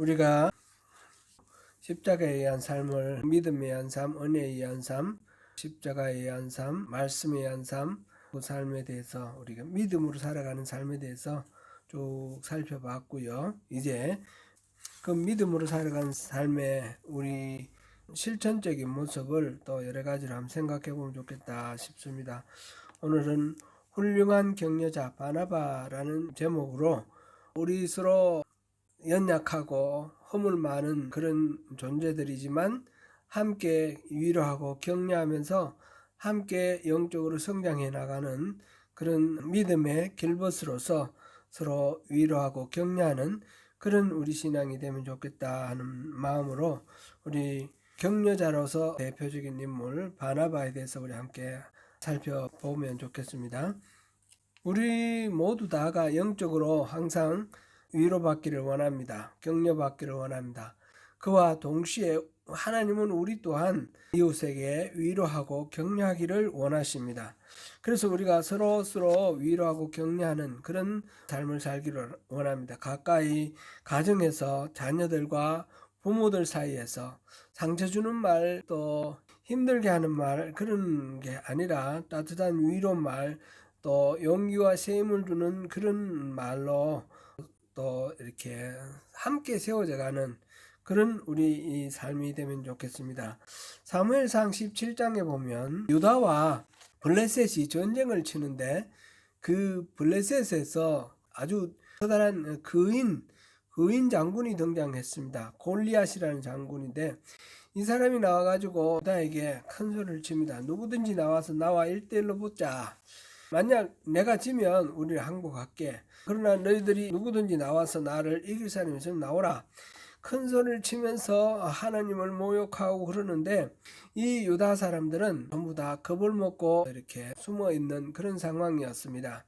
우리가 십자가에 의한 삶을 믿음에 의한 삶, 은혜에 의한 삶, 십자가에 의한 삶, 말씀에 의한 삶, 그 삶에 대해서 우리가 믿음으로 살아가는 삶에 대해서 쭉 살펴봤고요. 이제 그 믿음으로 살아가는 삶의 우리 실천적인 모습을 또 여러 가지로 한번 생각해 보면 좋겠다 싶습니다. 오늘은 훌륭한 격려자 바나바라는 제목으로 우리 서로 연약하고 허물 많은 그런 존재들이지만 함께 위로하고 격려하면서 함께 영적으로 성장해 나가는 그런 믿음의 길벗으로서 서로 위로하고 격려하는 그런 우리 신앙이 되면 좋겠다 하는 마음으로 우리 격려자로서 대표적인 인물 바나바에 대해서 우리 함께 살펴보면 좋겠습니다. 우리 모두 다가 영적으로 항상 위로받기를 원합니다. 격려받기를 원합니다. 그와 동시에 하나님은 우리 또한 이웃에게 위로하고 격려하기를 원하십니다. 그래서 우리가 서로 위로하고 격려하는 그런 삶을 살기를 원합니다. 가까이 가정에서 자녀들과 부모들 사이에서 상처 주는 말, 또 힘들게 하는 말, 그런 게 아니라 따뜻한 위로 말, 또 용기와 새 힘을 주는 그런 말로 또 이렇게 함께 세워져 가는 그런 우리 이 삶이 되면 좋겠습니다. 사무엘상 17장에 보면 유다와 블레셋이 전쟁을 치는데 그 블레셋에서 아주 커다란 거인 장군이 등장했습니다. 골리앗이라는 장군인데 이 사람이 나와가지고 유다에게 큰 소리를 칩니다. 누구든지 나와서 나와 1대1로 붙자. 만약 내가 지면 우리를 항복할게. 그러나 너희들이 누구든지 나와서 나를 이길 사람이 있으면 나오라. 큰 소리를 치면서 하나님을 모욕하고 그러는데 이 유다 사람들은 전부 다 겁을 먹고 이렇게 숨어 있는 그런 상황이었습니다.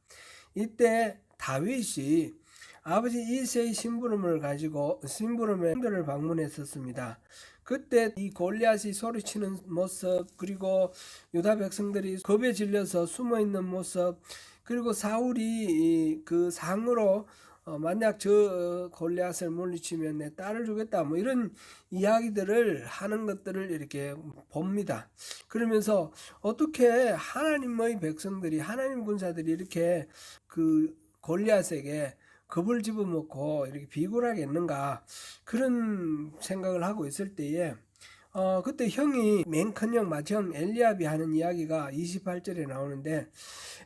이때 다윗이 아버지 이새의 심부름을 가지고 심부름의 형들을 방문했었습니다. 그때 이 골리앗이 소리치는 모습, 그리고 유다 백성들이 겁에 질려서 숨어있는 모습, 그리고 사울이 그 상으로 만약 저 골리앗을 물리치면 내 딸을 주겠다, 뭐 이런 이야기들을 하는 것들을 이렇게 봅니다. 그러면서 어떻게 하나님의 백성들이, 하나님 군사들이 이렇게 그 골리앗에게 겁을 집어먹고 이렇게 비굴하겠는가, 그런 생각을 하고 있을 때에 그때 형이 맨 큰 형 맏형 엘리압이 하는 이야기가 28절에 나오는데,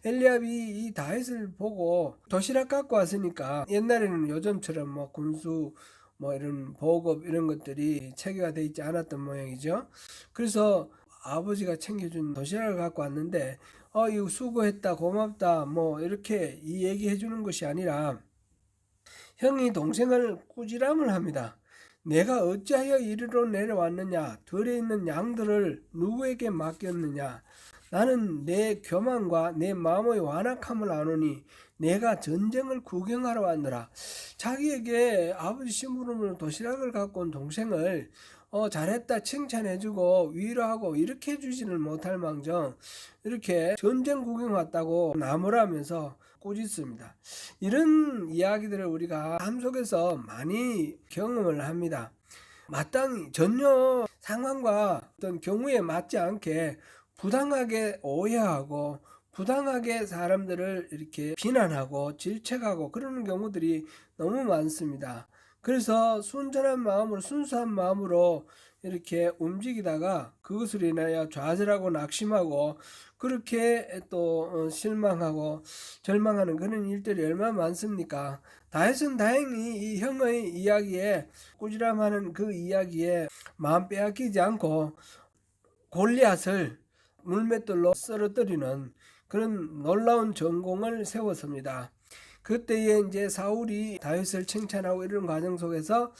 엘리압이 이 다윗을 보고 도시락 갖고 왔으니까 옛날에는 요즘처럼 뭐 군수 뭐 이런 보급 이런 것들이 체계가 되어 있지 않았던 모양이죠. 그래서 아버지가 챙겨준 도시락을 갖고 왔는데 이거 수고했다, 고맙다, 뭐 이렇게 이 얘기해 주는 것이 아니라 형이 동생을 꾸지람을 합니다. 내가 어찌하여 이리로 내려왔느냐? 들에 있는 양들을 누구에게 맡겼느냐? 나는 내 교만과 내 마음의 완악함을 아노니 내가 전쟁을 구경하러 왔느라. 자기에게 아버지 심부름으로 도시락을 갖고 온 동생을 잘했다 칭찬해주고 위로하고 이렇게 해주지는 못할 망정 이렇게 전쟁 구경 왔다고 나무라면서 꾸짖습니다. 이런 이야기들을 우리가 삶 속에서 많이 경험을 합니다. 마땅히 전혀 상황과 어떤 경우에 맞지 않게 부당하게 오해하고 부당하게 사람들을 이렇게 비난하고 질책하고 그러는 경우들이 너무 많습니다. 그래서 순전한 마음으로, 순수한 마음으로 이렇게 움직이다가 그것으로 인하여 좌절하고 낙심하고 그렇게 또 실망하고 절망하는 그런 일들이 얼마나 많습니까? 다윗은 다행히 이 형의 이야기에, 꾸지람하는 그 이야기에 마음 빼앗기지 않고 골리앗을 물맷돌로 쓰러뜨리는 그런 놀라운 전공을 세웠습니다. 그때에 이제 사울이 다윗을 칭찬하고 이런 과정 속에서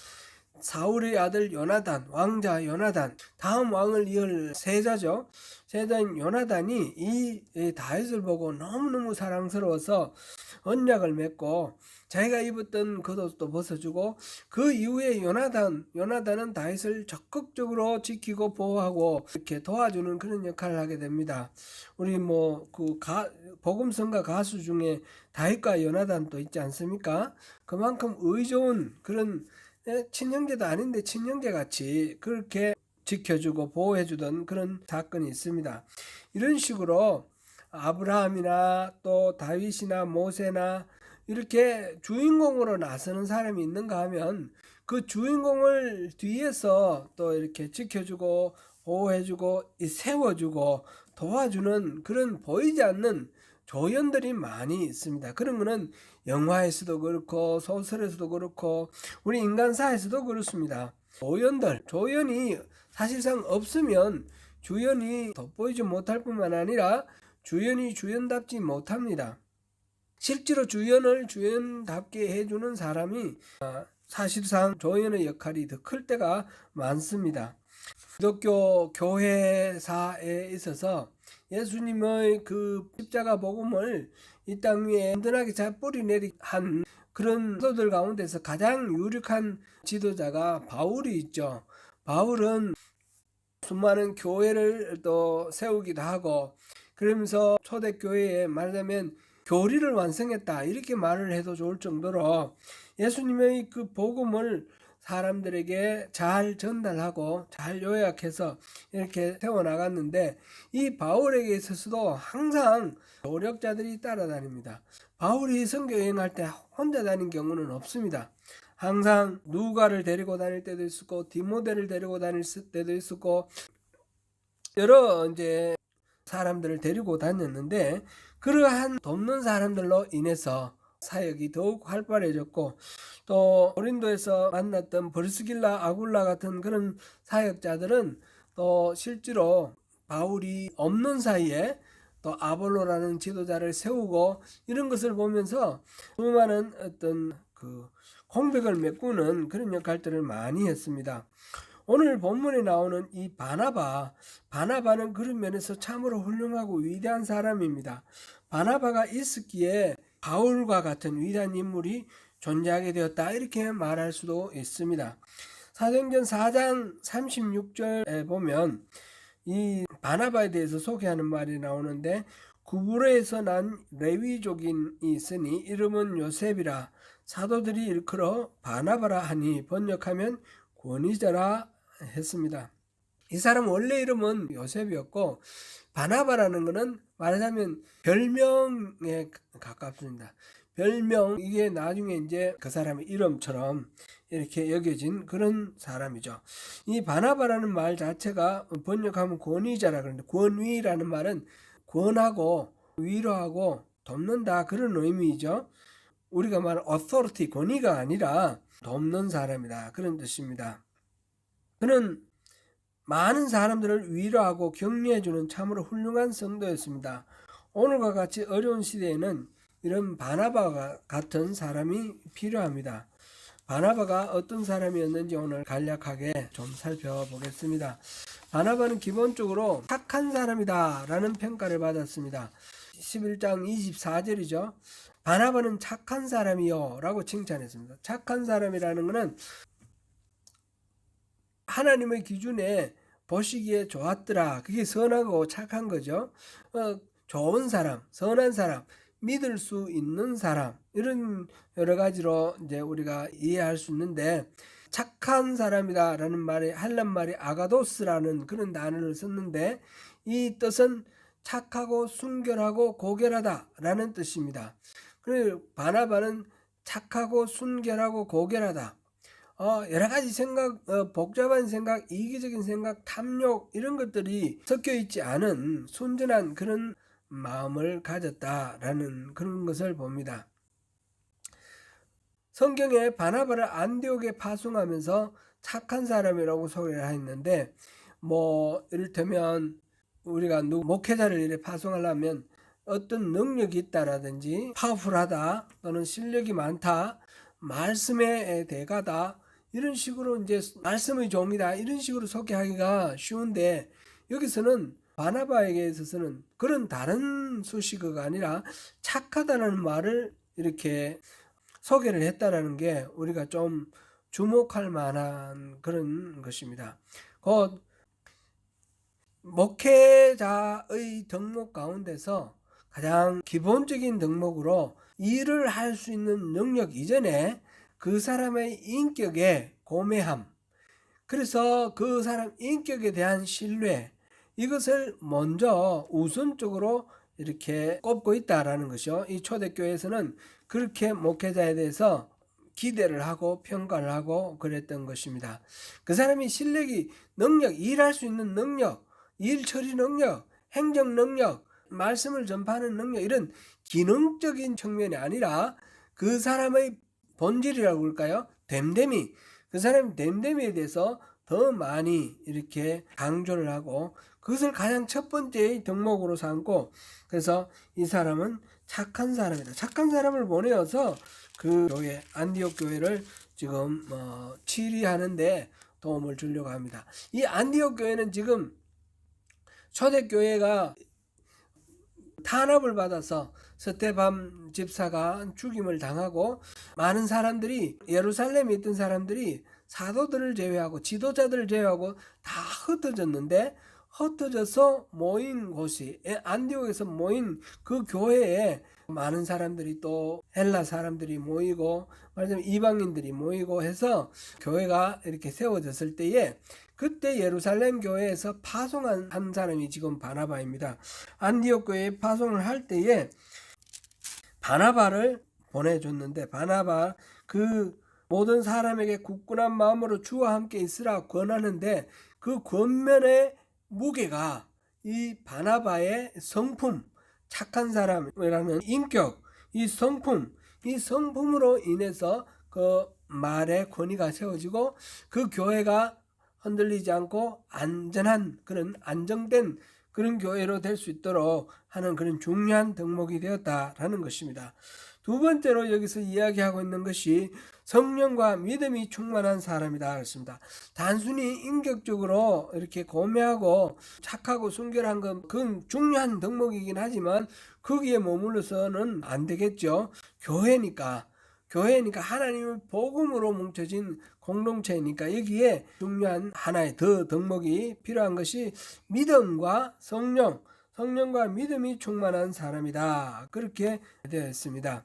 사울의 아들 요나단, 왕자 요나단, 다음 왕을 이을 세자죠. 세자인 요나단이 이 다윗을 보고 너무너무 사랑스러워서 언약을 맺고 자기가 입었던 겉옷도 벗어주고, 그 이후에 요나단은 다윗을 적극적으로 지키고 보호하고 이렇게 도와주는 그런 역할을 하게 됩니다. 우리 복음성가 가수 중에 다윗과 요나단도 있지 않습니까? 그만큼 의좋은 그런 친형제도 아닌데 친형제 같이 그렇게 지켜주고 보호해주던 그런 사건이 있습니다. 이런 식으로 아브라함이나 또 다윗이나 모세나 이렇게 주인공으로 나서는 사람이 있는가 하면 그 주인공을 뒤에서 또 이렇게 지켜주고 보호해주고 세워주고 도와주는 그런 보이지 않는 조연들이 많이 있습니다. 그런 거는 영화에서도 그렇고 소설에서도 그렇고 우리 인간사에서도 그렇습니다. 조연이 사실상 없으면 주연이 돋보이지 못할 뿐만 아니라 주연이 주연답지 못합니다. 실제로 주연을 주연답게 해주는 사람이 사실상 조연의 역할이 더 클 때가 많습니다. 기독교 교회사에 있어서 예수님의 그 십자가 복음을 이 땅 위에 든든하게 잘 뿌리내리 한 그런 사도들 가운데서 가장 유력한 지도자가 바울이 있죠. 바울은 수많은 교회를 또 세우기도 하고 그러면서 초대교회에 말하자면 교리를 완성했다 이렇게 말을 해도 좋을 정도로 예수님의 그 복음을 사람들에게 잘 전달하고 잘 요약해서 이렇게 세워나갔는데 이 바울에게 있어서도 항상 노력자들이 따라다닙니다. 바울이 선교 여행할 때 혼자 다닌 경우는 없습니다. 항상 누가를 데리고 다닐 때도 있었고 디모데를 데리고 다닐 때도 있었고 여러 이제 사람들을 데리고 다녔는데 그러한 돕는 사람들로 인해서 사역이 더욱 활발해졌고 또 고린도에서 만났던 브리스길라 아굴라 같은 그런 사역자들은 또 실제로 바울이 없는 사이에 또 아볼로라는 지도자를 세우고 이런 것을 보면서 수많은 어떤 그 공백을 메꾸는 그런 역할들을 많이 했습니다. 오늘 본문에 나오는 이 바나바는 그런 면에서 참으로 훌륭하고 위대한 사람입니다. 바나바가 있었기에 바울과 같은 위대한 인물이 존재하게 되었다 이렇게 말할 수도 있습니다. 사도행전 4장 36절에 보면 이 바나바에 대해서 소개하는 말이 나오는데 구브로에서 난 레위족인이 있으니 이름은 요셉이라 사도들이 일컬어 바나바라 하니 번역하면 권위자라 했습니다. 이 사람 원래 이름은 요셉이었고 바나바라는 것은 말하자면 별명에 가깝습니다. 별명 이게 나중에 이제 그 사람의 이름처럼 이렇게 여겨진 그런 사람이죠. 이 바나바라는 말 자체가 번역하면 권위자라 그러는데 권위라는 말은 권하고 위로하고 돕는다 그런 의미이죠. 우리가 말하는 authority 권위가 아니라 돕는 사람이다 그런 뜻입니다. 그는 많은 사람들을 위로하고 격려해주는 참으로 훌륭한 성도였습니다. 오늘과 같이 어려운 시대에는 이런 바나바와 같은 사람이 필요합니다. 바나바가 어떤 사람이었는지 오늘 간략하게 좀 살펴보겠습니다. 바나바는 기본적으로 착한 사람이다 라는 평가를 받았습니다. 11장 24절이죠. 바나바는 착한 사람이요 라고 칭찬했습니다. 착한 사람이라는 것은 하나님의 기준에 보시기에 좋았더라. 그게 선하고 착한 거죠. 좋은 사람, 선한 사람, 믿을 수 있는 사람 이런 여러 가지로 이제 우리가 이해할 수 있는데 착한 사람이다라는 말이 헬란 말이 아가도스라는 그런 단어를 썼는데 이 뜻은 착하고 순결하고 고결하다라는 뜻입니다. 그리고 바나바는 착하고 순결하고 고결하다. 여러 가지 생각, 복잡한 생각, 이기적인 생각, 탐욕 이런 것들이 섞여 있지 않은 순전한 그런 마음을 가졌다라는 그런 것을 봅니다. 성경에 바나바를 안디옥에 파송하면서 착한 사람이라고 소개를 했는데 이를테면 우리가 목회자를 이렇게 파송하려면 어떤 능력이 있다라든지 파워풀하다 또는 실력이 많다 말씀에 대가다 이런 식으로 이제 말씀의 종이다 이런 식으로 소개하기가 쉬운데 여기서는 바나바에게 있어서는 그런 다른 수식어가 아니라 착하다는 말을 이렇게 소개를 했다라는 게 우리가 좀 주목할 만한 그런 것입니다. 곧 목회자의 덕목 가운데서 가장 기본적인 덕목으로 일을 할 수 있는 능력 이전에 그 사람의 인격에 고매함, 그래서 그 사람 인격에 대한 신뢰, 이것을 먼저 우선적으로 이렇게 꼽고 있다라는 것이요. 이 초대교회에서는 그렇게 목회자에 대해서 기대를 하고 평가를 하고 그랬던 것입니다. 그 사람이 실력이, 능력, 일할 수 있는 능력, 일 처리 능력, 행정 능력, 말씀을 전파하는 능력, 이런 기능적인 측면이 아니라 그 사람의 본질이라고 할까요? 됨됨이, 그 사람 됨됨이에 대해서 더 많이 이렇게 강조를 하고 그것을 가장 첫 번째 덕목으로 삼고, 그래서 이 사람은 착한 사람이다. 착한 사람을 보내어서 그 교회, 안디옥 교회를 지금 치리하는데 도움을 주려고 합니다. 이 안디옥 교회는 지금 초대교회가 탄압을 받아서 스데반 집사가 죽임을 당하고 많은 사람들이, 예루살렘에 있던 사람들이 사도들을 제외하고 지도자들을 제외하고 다 흩어졌는데, 흩어져서 모인 곳이 안디옥에서 모인 그 교회에 많은 사람들이, 또 헬라 사람들이 모이고 말하자면 이방인들이 모이고 해서 교회가 이렇게 세워졌을 때에, 그때 예루살렘 교회에서 파송한 한 사람이 지금 바나바입니다. 안디옥 교회에 파송을 할 때에 바나바를 보내줬는데, 바나바 그 모든 사람에게 굳건한 마음으로 주와 함께 있으라 권하는데, 그 권면의 무게가 이 바나바의 성품, 착한 사람이라는 인격, 이 성품으로 인해서 그 말의 권위가 세워지고 그 교회가 흔들리지 않고 안전한, 그런 안정된 그런 교회로 될 수 있도록 하는 그런 중요한 덕목이 되었다라는 것입니다. 두 번째로 여기서 이야기하고 있는 것이 성령과 믿음이 충만한 사람이다 그랬습니다. 단순히 인격적으로 이렇게 고매하고 착하고 순결한 건 그건 중요한 덕목이긴 하지만 거기에 머물러서는 안 되겠죠. 교회니까 하나님의 복음으로 뭉쳐진 공동체니까 여기에 중요한 하나의 더 덕목이 필요한 것이 믿음과 성령과 믿음이 충만한 사람이다, 그렇게 되어 있습니다.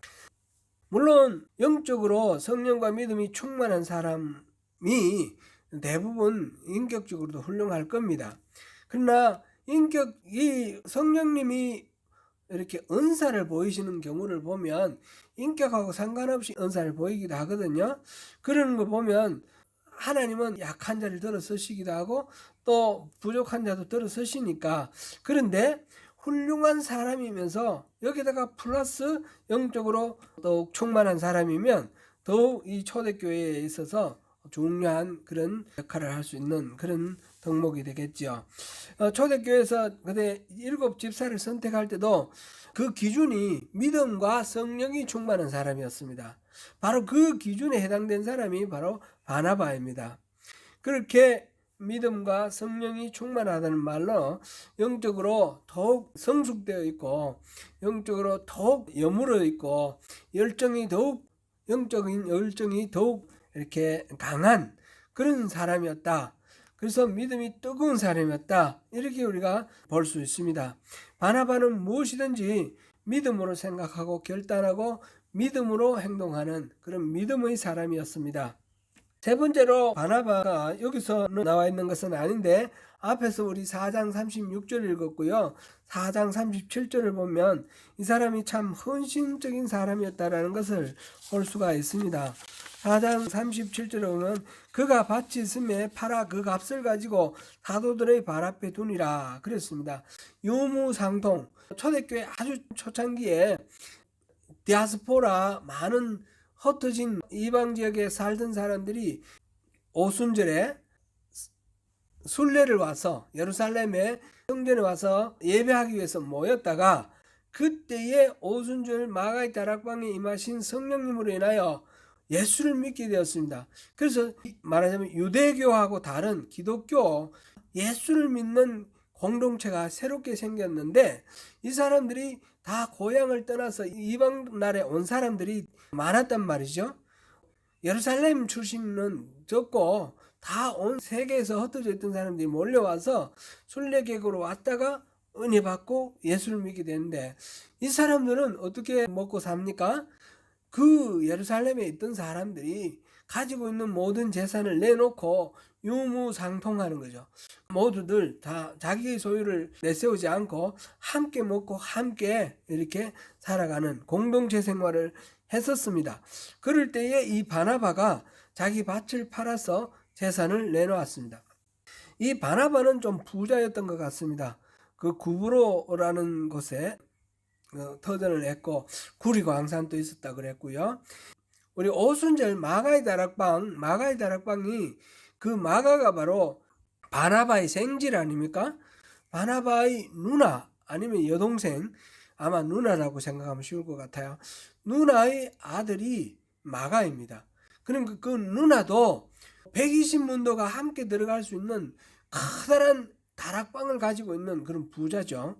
물론 영적으로 성령과 믿음이 충만한 사람이 대부분 인격적으로도 훌륭할 겁니다. 그러나 이 성령님이 이렇게 은사를 보이시는 경우를 보면 인격하고 상관없이 은사를 보이기도 하거든요. 그런 거 보면 하나님은 약한 자를 들어 쓰시기도 하고 또 부족한 자도 들어 쓰시니까, 그런데 훌륭한 사람이면서 여기다가 플러스 영적으로 더욱 충만한 사람이면 더욱 이 초대교회에 있어서 중요한 그런 역할을 할 수 있는 그런 덕목이 되겠죠. 초대교회에서 그때 7 집사를 선택할 때도 그 기준이 믿음과 성령이 충만한 사람이었습니다. 바로 그 기준에 해당된 사람이 바로 바나바입니다. 그렇게 믿음과 성령이 충만하다는 말로 영적으로 더욱 성숙되어 있고 영적으로 더욱 여물어 있고 영적인 열정이 더욱 이렇게 강한 그런 사람이었다. 그래서 믿음이 뜨거운 사람이었다, 이렇게 우리가 볼 수 있습니다. 바나바는 무엇이든지 믿음으로 생각하고 결단하고 믿음으로 행동하는 그런 믿음의 사람이었습니다. 세 번째로 바나바가 여기서 나와 있는 것은 아닌데 앞에서 우리 4장 36절 읽었고요. 4장 37절을 보면 이 사람이 참 헌신적인 사람이었다라는 것을 볼 수가 있습니다. 4장 37절에 보면 그가 밭이 있음에 팔아 그 값을 가지고 사도들의 발 앞에 두니라 그랬습니다. 유무상통, 초대교회 아주 초창기에 디아스포라, 많은 흩어진 이방 지역에 살던 사람들이 오순절에 순례를 와서 예루살렘에 성전에 와서 예배하기 위해서 모였다가 그때에 오순절 마가의 다락방에 임하신 성령님으로 인하여 예수를 믿게 되었습니다. 그래서 말하자면 유대교하고 다른 기독교, 예수를 믿는 공동체가 새롭게 생겼는데, 이 사람들이 다 고향을 떠나서 이방 나라에 온 사람들이 많았단 말이죠. 예루살렘 출신은 적고 다 온 세계에서 흩어져 있던 사람들이 몰려와서 순례객으로 왔다가 은혜 받고 예수를 믿게 되는데, 이 사람들은 어떻게 먹고 삽니까? 그 예루살렘에 있던 사람들이 가지고 있는 모든 재산을 내놓고 유무상통하는 거죠. 모두들 다 자기의 소유를 내세우지 않고 함께 먹고 함께 이렇게 살아가는 공동체 생활을 했었습니다. 그럴 때에 이 바나바가 자기 밭을 팔아서 재산을 내놓았습니다. 이 바나바는 좀 부자였던 것 같습니다. 그 구브로라는 곳에 터전을 했고 구리 광산도 있었다 그랬고요. 우리 오순절 마가의 다락방이 그 마가가 바로 바나바의 생질 아닙니까? 바나바의 누나 아니면 여동생, 아마 누나라고 생각하면 쉬울 것 같아요. 누나의 아들이 마가입니다. 그러니까 그 누나도 120문도가 함께 들어갈 수 있는 커다란 다락방을 가지고 있는 그런 부자죠.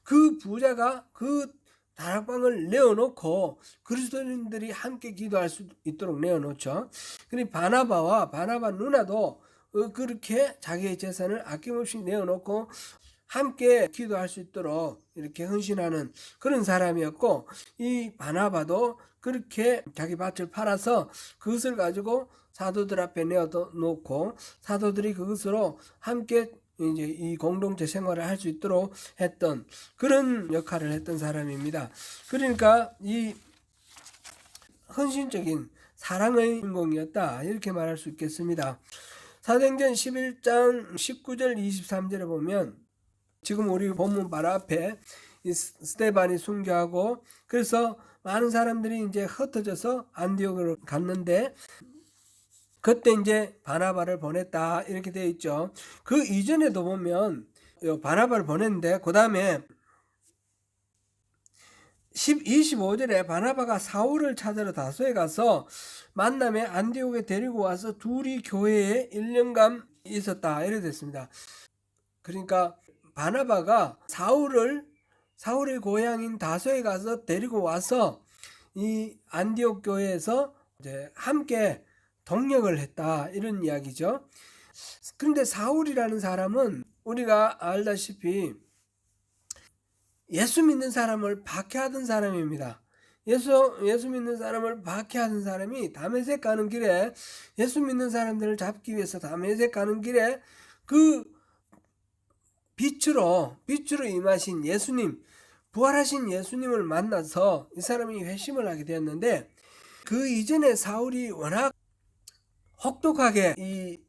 그 부자가 그 다락방을 내어놓고 그리스도인들이 함께 기도할 수 있도록 내어놓죠. 그러니 바나바 누나도 그렇게 자기의 재산을 아낌없이 내어놓고 함께 기도할 수 있도록 이렇게 헌신하는 그런 사람이었고, 이 바나바도 그렇게 자기 밭을 팔아서 그것을 가지고 사도들 앞에 내어놓고 사도들이 그것으로 함께 이제 이 공동체 생활을 할 수 있도록 했던 그런 역할을 했던 사람입니다. 그러니까 이 헌신적인 사랑의 주인공이었다, 이렇게 말할 수 있겠습니다. 사도행전 11장 19절 23절에 보면 지금 우리 본문 바로 앞에 이 스데반이 순교하고 그래서 많은 사람들이 이제 흩어져서 안디옥으로 갔는데 그때 이제 바나바를 보냈다 이렇게 되어 있죠. 그 이전에도 보면 바나바를 보냈는데 그 다음에 25절에 바나바가 사울을 찾으러 다소에 가서 만남에 안디옥에 데리고 와서 둘이 교회에 1년간 있었다 이렇게 됐습니다. 그러니까 바나바가 사울의 고향인 다소에 가서 데리고 와서 이 안디옥 교회에서 이제 함께 동력을 했다 이런 이야기죠. 그런데 사울이라는 사람은 우리가 알다시피 예수 믿는 사람을 박해하던 사람입니다. 예수 믿는 사람을 박해하던 사람이 다메섹 가는 길에 예수 믿는 사람들을 잡기 위해서 다메섹 가는 길에 그 빛으로 임하신 예수님, 부활하신 예수님을 만나서 이 사람이 회심을 하게 되었는데, 그 이전에 사울이 워낙 혹독하게 이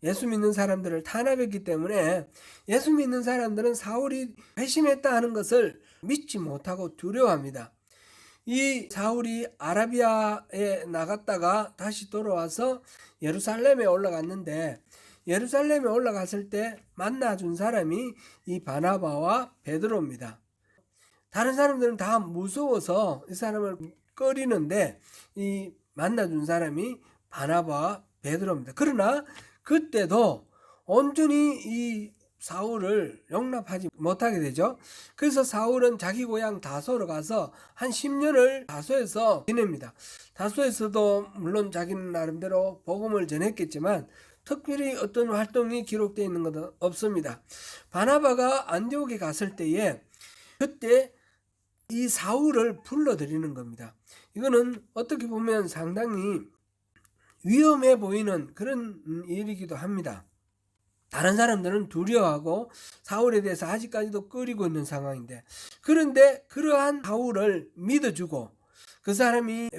예수 믿는 사람들을 탄압했기 때문에 예수 믿는 사람들은 사울이 회심했다 하는 것을 믿지 못하고 두려워합니다. 이 사울이 아라비아에 나갔다가 다시 돌아와서 예루살렘에 올라갔는데, 예루살렘에 올라갔을 때 만나준 사람이 이 바나바와 베드로입니다. 다른 사람들은 다 무서워서 이 사람을 꺼리는데 이 만나준 사람이 바나바와 베드로입니다. 그러나 그때도 온전히 이 사울을 용납하지 못하게 되죠. 그래서 사울은 자기 고향 다소로 가서 한 10년을 다소에서 지냅니다. 다소에서도 물론 자기는 나름대로 복음을 전했겠지만 특별히 어떤 활동이 기록되어 있는 것은 없습니다. 바나바가 안디옥에 갔을 때에 그때 이 사울을 불러들이는 겁니다. 이거는 어떻게 보면 상당히 위험해 보이는 그런 일이기도 합니다. 다른 사람들은 두려워하고 사울에 대해서 아직까지도 꺼리고 있는 상황인데, 그런데 그러한 사울을 믿어주고 그 사람이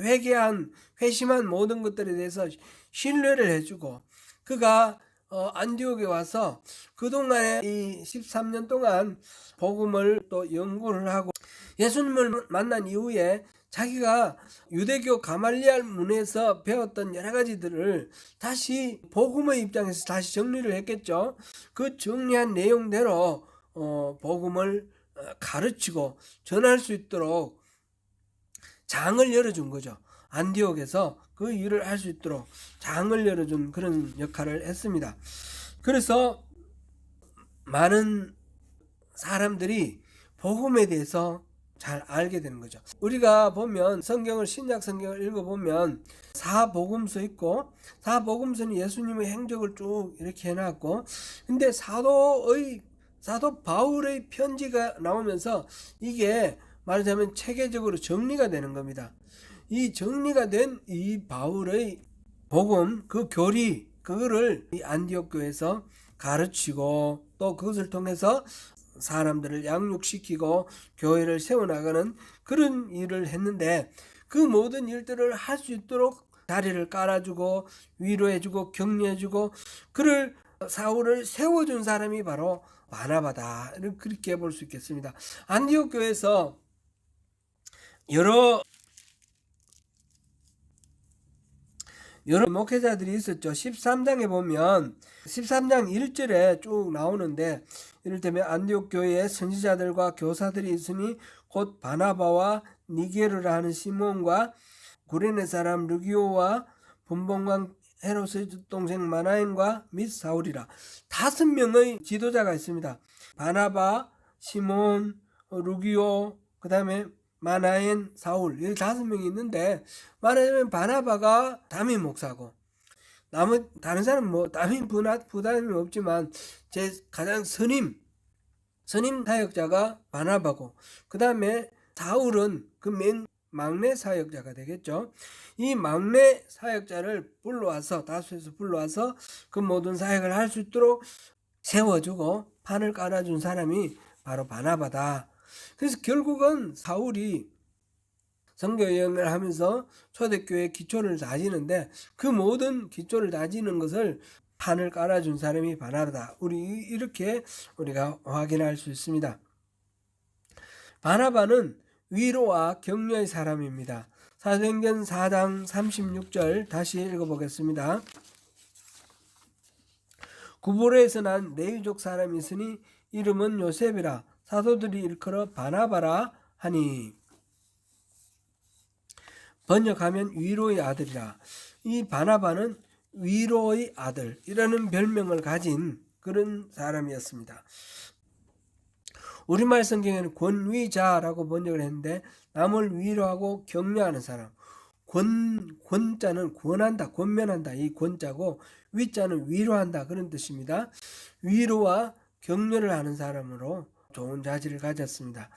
회심한 모든 것들에 대해서 신뢰를 해주고 그가 안디옥에 와서 그동안에 이 13년 동안 복음을 또 연구를 하고 예수님을 만난 이후에 자기가 유대교 가말리알 문에서 배웠던 여러 가지들을 다시 복음의 입장에서 다시 정리를 했겠죠. 그 정리한 내용대로 복음을 가르치고 전할 수 있도록 장을 열어준 거죠. 안디옥에서 그 일을 할 수 있도록 장을 열어준 그런 역할을 했습니다. 그래서 많은 사람들이 복음에 대해서 잘 알게 되는 거죠. 우리가 보면 신약 성경을 읽어보면 사복음서 있고, 사복음서는 예수님의 행적을 쭉 이렇게 해놨고, 근데 사도 바울의 편지가 나오면서 이게 말하자면 체계적으로 정리가 되는 겁니다. 이 정리가 된 이 바울의 복음, 그 교리, 그거를 이 안디옥 교회에서 가르치고 또 그것을 통해서 사람들을 양육시키고 교회를 세워나가는 그런 일을 했는데, 그 모든 일들을 할 수 있도록 자리를 깔아주고 위로해주고 격려해주고 그를 사울을 세워준 사람이 바로 바나바다, 그렇게 볼 수 있겠습니다. 안디옥 교회에서 여러 목회자들이 있었죠. 13장에 보면 13장 1절에 쭉 나오는데, 이를테면 안디옥 교회에 선지자들과 교사들이 있으니 곧 바나바와 니게르라 하는 시몬과 구레네 사람 르기오와 분봉왕 헤롯의 동생 마나엔과 및 사울이라. 5명의 지도자가 있습니다. 바나바, 시몬, 르기오, 그 다음에 마나엔, 사울, 여기 5명이 있는데, 말하자면 바나바가 담임 목사고, 다른 사람은 뭐 담임 부담이 없지만 제 가장 선임 사역자가 바나바고, 그 다음에 사울은 그 맨 막내 사역자가 되겠죠. 이 막내 사역자를 불러와서, 다수에서 불러와서 그 모든 사역을 할 수 있도록 세워주고 판을 깔아준 사람이 바로 바나바다. 그래서 결국은 사울이 선교여행을 하면서 초대교회 기초를 다지는데, 그 모든 기초를 다지는 것을 판을 깔아준 사람이 바나바다. 이렇게 우리가 확인할 수 있습니다. 바나바는 위로와 격려의 사람입니다. 사도행전 4장 36절 다시 읽어보겠습니다. 구브로에서 난 레위족 사람이 있으니 이름은 요셉이라 사도들이 일컬어 바나바라 하니. 번역하면 위로의 아들이라. 이 바나바는 위로의 아들이라는 별명을 가진 그런 사람이었습니다. 우리말 성경에는 권위자라고 번역을 했는데, 남을 위로하고 격려하는 사람. 권자는 권한다, 권면한다, 이 권자고, 위자는 위로한다, 그런 뜻입니다. 위로와 격려를 하는 사람으로 좋은 자질을 가졌습니다.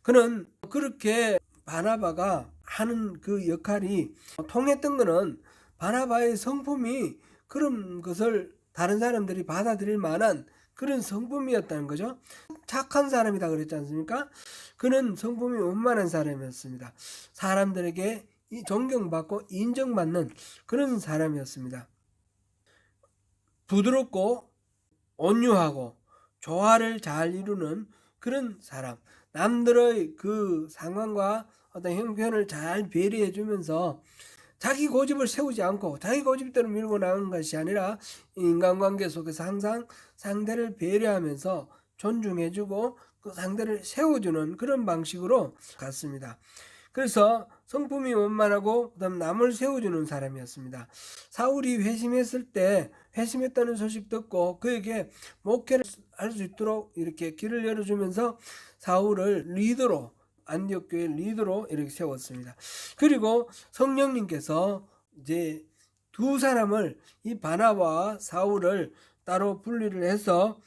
그는 그렇게 바나바가 하는 그 역할이 통했던 것은 바나바의 성품이 그런 것을 다른 사람들이 받아들일 만한 그런 성품이었다는 거죠. 착한 사람이다 그랬지 않습니까? 그는 성품이 원만한 사람이었습니다. 사람들에게 존경받고 인정받는 그런 사람이었습니다. 부드럽고 온유하고 조화를 잘 이루는 그런 사람, 남들의 그 상황과 어떤 형편을 잘 배려해 주면서 자기 고집을 세우지 않고 자기 고집대로 밀고 나가는 것이 아니라 인간관계 속에서 항상 상대를 배려하면서 존중해주고 그 상대를 세워주는 그런 방식으로 갔습니다. 그래서 성품이 원만하고 그다음 남을 세워주는 사람이었습니다. 사울이 회심했다는 소식 듣고 그에게 목회를 할 수 있도록 이렇게 길을 열어주면서 사울을 안디옥 교회 리더로 이렇게 세웠습니다. 그리고 성령님께서 이제 두 사람을, 이 바나바와 사울을 따로 분리를 해서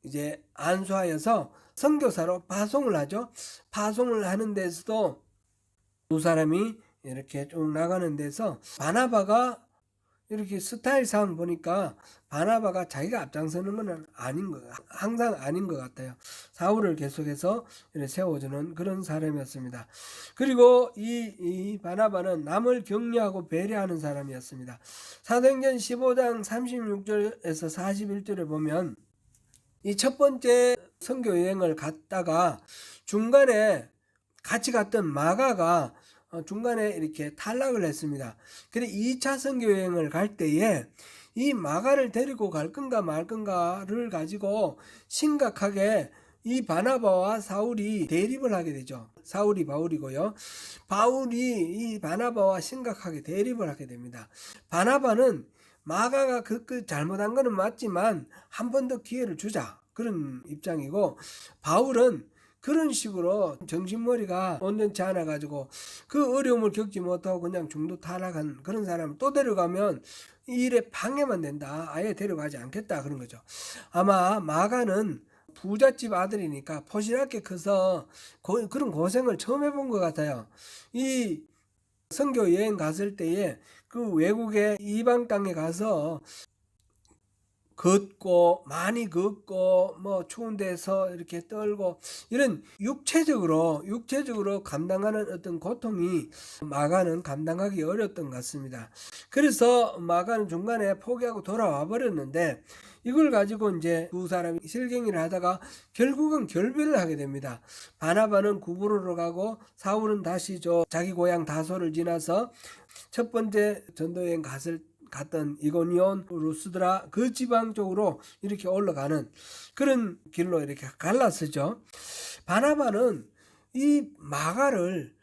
이제 안수하여서 선교사로 파송을 하죠. 파송을 하는 데서도 두 사람이 이렇게 쭉 나가는 데서 바나바가 이렇게 스타일상 보니까 바나바가 자기가 앞장서는 건 항상 아닌 것 같아요. 사울을 계속해서 이렇게 세워주는 그런 사람이었습니다. 그리고 이 바나바는 남을 격려하고 배려하는 사람이었습니다. 사도행전 15장 36절에서 41절에 보면 이 첫 번째 선교 여행을 갔다가 중간에 같이 갔던 마가가 중간에 이렇게 탈락을 했습니다. 그래 2차 선교 여행을 갈 때에 이 마가를 데리고 갈 건가 말 건가를 가지고 심각하게 이 바나바와 사울이 대립을 하게 되죠. 사울이 바울이고요. 바울이 이 바나바와 심각하게 대립을 하게 됩니다. 바나바는 마가가 그 잘못한 거는 맞지만 한 번 더 기회를 주자, 그런 입장이고, 바울은 그런 식으로 정신머리가 온전치 않아 가지고 그 어려움을 겪지 못하고 그냥 중도 타락한 그런 사람을 또 데려가면 이 일에 방해만 된다, 아예 데려가지 않겠다, 그런 거죠. 아마 마가는 부잣집 아들이니까 포시랗게 커서 그런 고생을 처음 해본 것 같아요. 이 선교 여행 갔을 때에 그 외국의 이방 땅에 가서 걷고 많이 걷고 뭐 추운 데서 이렇게 떨고 이런 육체적으로 감당하는 어떤 고통이 마가는 감당하기 어려웠던 것 같습니다. 그래서 마가는 중간에 포기하고 돌아와 버렸는데 이걸 가지고 이제 두 사람이 실갱이를 하다가 결국은 결별을 하게 됩니다. 바나바는 구브로로 가고 사울은 다시 자기 고향 다소를 지나서 첫 번째 전도여행 갔던 이고니온, 루스드라 그 지방 쪽으로 이렇게 올라가는 그런 길로 이렇게 갈라서죠. 바나바는 이 마가를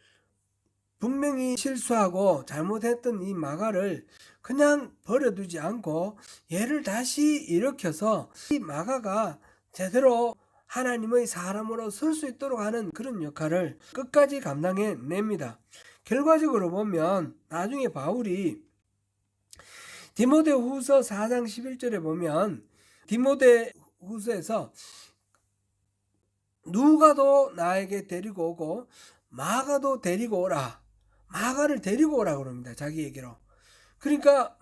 분명히 실수하고 잘못했던 이 마가를 그냥 버려두지 않고 얘를 다시 일으켜서 이 마가가 제대로 하나님의 사람으로 설 수 있도록 하는 그런 역할을 끝까지 감당해 냅니다. 결과적으로 보면 나중에 바울이 디모데후서 4장 11절에 보면 디모데후서에서 누가도 나에게 데리고 오고 마가도 데리고 오라. 마가를 데리고 오라 그럽니다. 자기에게로. 그러니까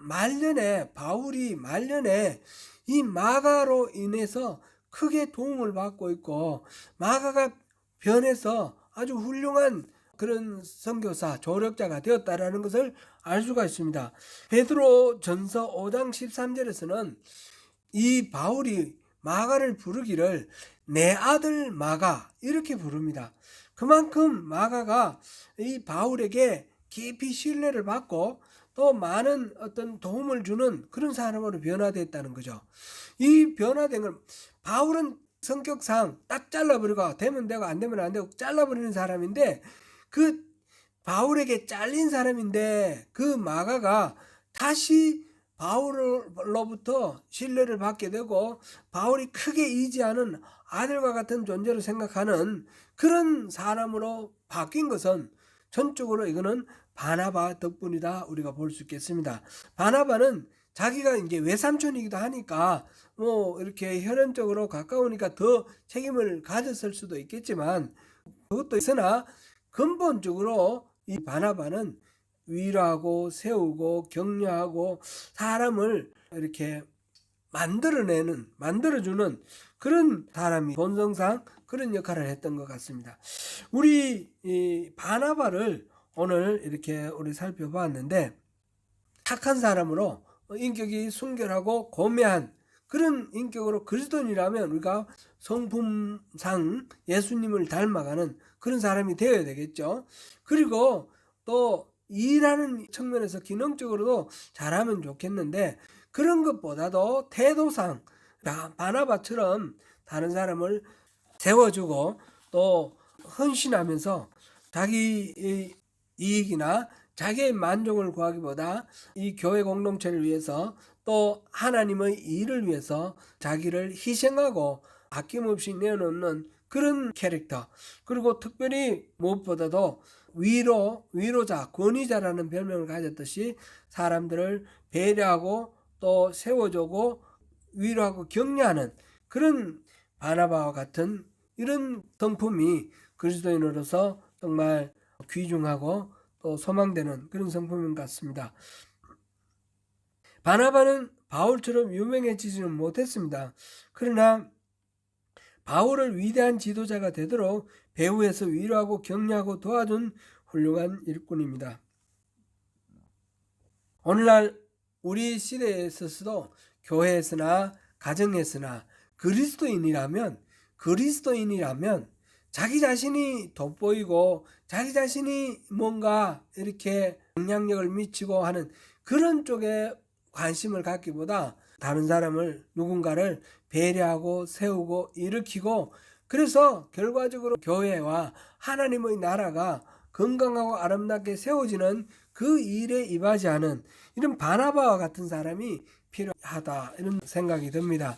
바울이 말년에 이 마가로 인해서 크게 도움을 받고 있고 마가가 변해서 아주 훌륭한 그런 선교사, 조력자가 되었다라는 것을 알 수가 있습니다. 베드로 전서 5장 13절에서는 이 바울이 마가를 부르기를 내 아들 마가 이렇게 부릅니다. 그만큼 마가가 이 바울에게 깊이 신뢰를 받고 또 많은 어떤 도움을 주는 그런 사람으로 변화됐다는 거죠. 이 변화된 걸 바울은 성격상 딱 잘라버리고 되면 되고 안 되면 안 되고 잘라버리는 사람인데 그 바울에게 잘린 사람인데 그 마가가 다시 바울로부터 신뢰를 받게 되고 바울이 크게 의지하는 아들과 같은 존재로 생각하는 그런 사람으로 바뀐 것은 전적으로 이거는 바나바 덕분이다 우리가 볼 수 있겠습니다. 바나바는 자기가 이제 외삼촌이기도 하니까 뭐 이렇게 혈연적으로 가까우니까 더 책임을 가졌을 수도 있겠지만 그것도 있으나 근본적으로 이 바나바는 위로하고 세우고 격려하고 사람을 이렇게 만들어주는 그런 사람이 본성상 그런 역할을 했던 것 같습니다. 우리 이 바나바를 오늘 이렇게 우리 살펴봤는데 착한 사람으로 인격이 순결하고 고매한 그런 인격으로 그리스도인이라면 우리가 성품상 예수님을 닮아가는 그런 사람이 되어야 되겠죠. 그리고 또 일하는 측면에서 기능적으로도 잘하면 좋겠는데 그런 것보다도 태도상 바나바처럼 다른 사람을 세워주고 또 헌신하면서 자기 이익이나 자기의 만족을 구하기보다 이 교회 공동체를 위해서 또 하나님의 일을 위해서 자기를 희생하고 아낌없이 내어놓는 그런 캐릭터, 그리고 특별히 무엇보다도 위로자, 권위자라는 별명을 가졌듯이 사람들을 배려하고 또 세워주고 위로하고 격려하는 그런 바나바와 같은 이런 성품이 그리스도인으로서 정말 귀중하고 또 소망되는 그런 성품인 것 같습니다. 바나바는 바울처럼 유명해지지는 못했습니다. 그러나 바울을 위대한 지도자가 되도록 배후에서 위로하고 격려하고 도와준 훌륭한 일꾼입니다. 오늘날 우리 시대에 있어서도 교회에서나 가정에서나 그리스도인이라면 자기 자신이 돋보이고 자기 자신이 뭔가 이렇게 영향력을 미치고 하는 그런 쪽에 관심을 갖기보다 다른 사람을 누군가를 배려하고 세우고 일으키고 그래서 결과적으로 교회와 하나님의 나라가 건강하고 아름답게 세워지는 그 일에 임하지 이런 바나바와 같은 사람이 필요하다 이런 생각이 듭니다.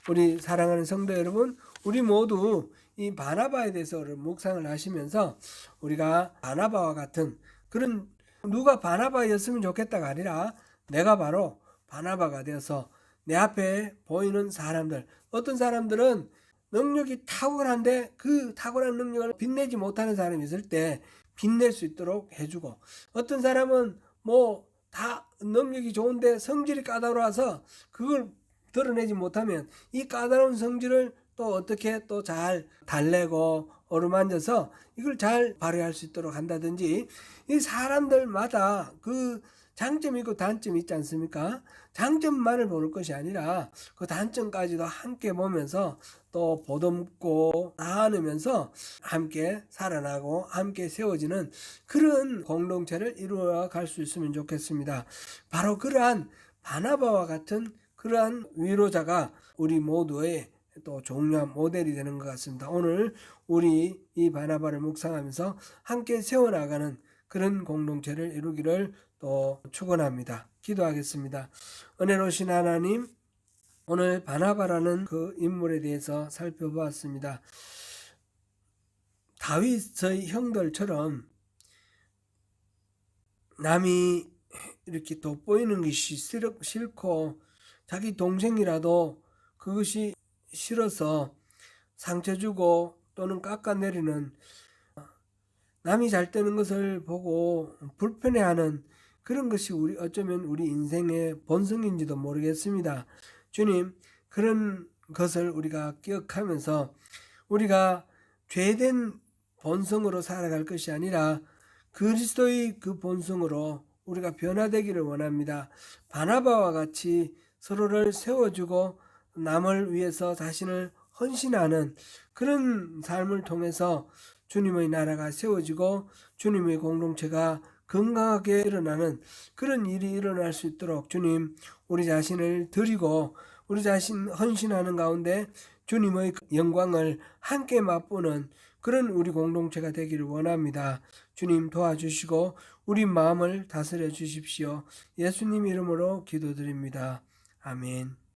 우리 사랑하는 성도 여러분, 우리 모두 이 바나바에 대해서 묵상을 하시면서 우리가 바나바와 같은 그런 누가 바나바였으면 좋겠다가 아니라 내가 바로 바나바가 되어서 내 앞에 보이는 사람들, 어떤 사람들은 능력이 탁월한데 그 탁월한 능력을 빛내지 못하는 사람이 있을 때 빛낼 수 있도록 해주고, 어떤 사람은 뭐 다 능력이 좋은데 성질이 까다로워서 그걸 드러내지 못하면 이 까다로운 성질을 또 어떻게 또 잘 달래고 어루만져서 이걸 잘 발휘할 수 있도록 한다든지, 이 사람들마다 그 장점이 있고 단점이 있지 않습니까? 장점만을 보는 것이 아니라 그 단점까지도 함께 보면서 또 보듬고 나누면서 함께 살아나고 함께 세워지는 그런 공동체를 이루어 갈 수 있으면 좋겠습니다. 바로 그러한 바나바와 같은 그러한 위로자가 우리 모두의 또 중요한 모델이 되는 것 같습니다. 오늘 우리 이 바나바를 묵상하면서 함께 세워나가는 그런 공동체를 이루기를 또 축원합니다. 기도하겠습니다. 은혜로우신 하나님, 오늘 바나바라는 그 인물에 대해서 살펴보았습니다. 다윗의 형들처럼 남이 이렇게 돋보이는 것이 싫고 자기 동생이라도 그것이 싫어서 상처 주고 또는 깎아내리는, 남이 잘 되는 것을 보고 불편해하는 그런 것이 어쩌면 우리 인생의 본성인지도 모르겠습니다. 주님, 그런 것을 우리가 기억하면서 우리가 죄된 본성으로 살아갈 것이 아니라 그리스도의 그 본성으로 우리가 변화되기를 원합니다. 바나바와 같이 서로를 세워주고 남을 위해서 자신을 헌신하는 그런 삶을 통해서 주님의 나라가 세워지고 주님의 공동체가 건강하게 일어나는 그런 일이 일어날 수 있도록 주님, 우리 자신을 드리고 우리 자신 헌신하는 가운데 주님의 영광을 함께 맛보는 그런 우리 공동체가 되기를 원합니다. 주님 도와주시고 우리 마음을 다스려 주십시오. 예수님 이름으로 기도드립니다. 아멘.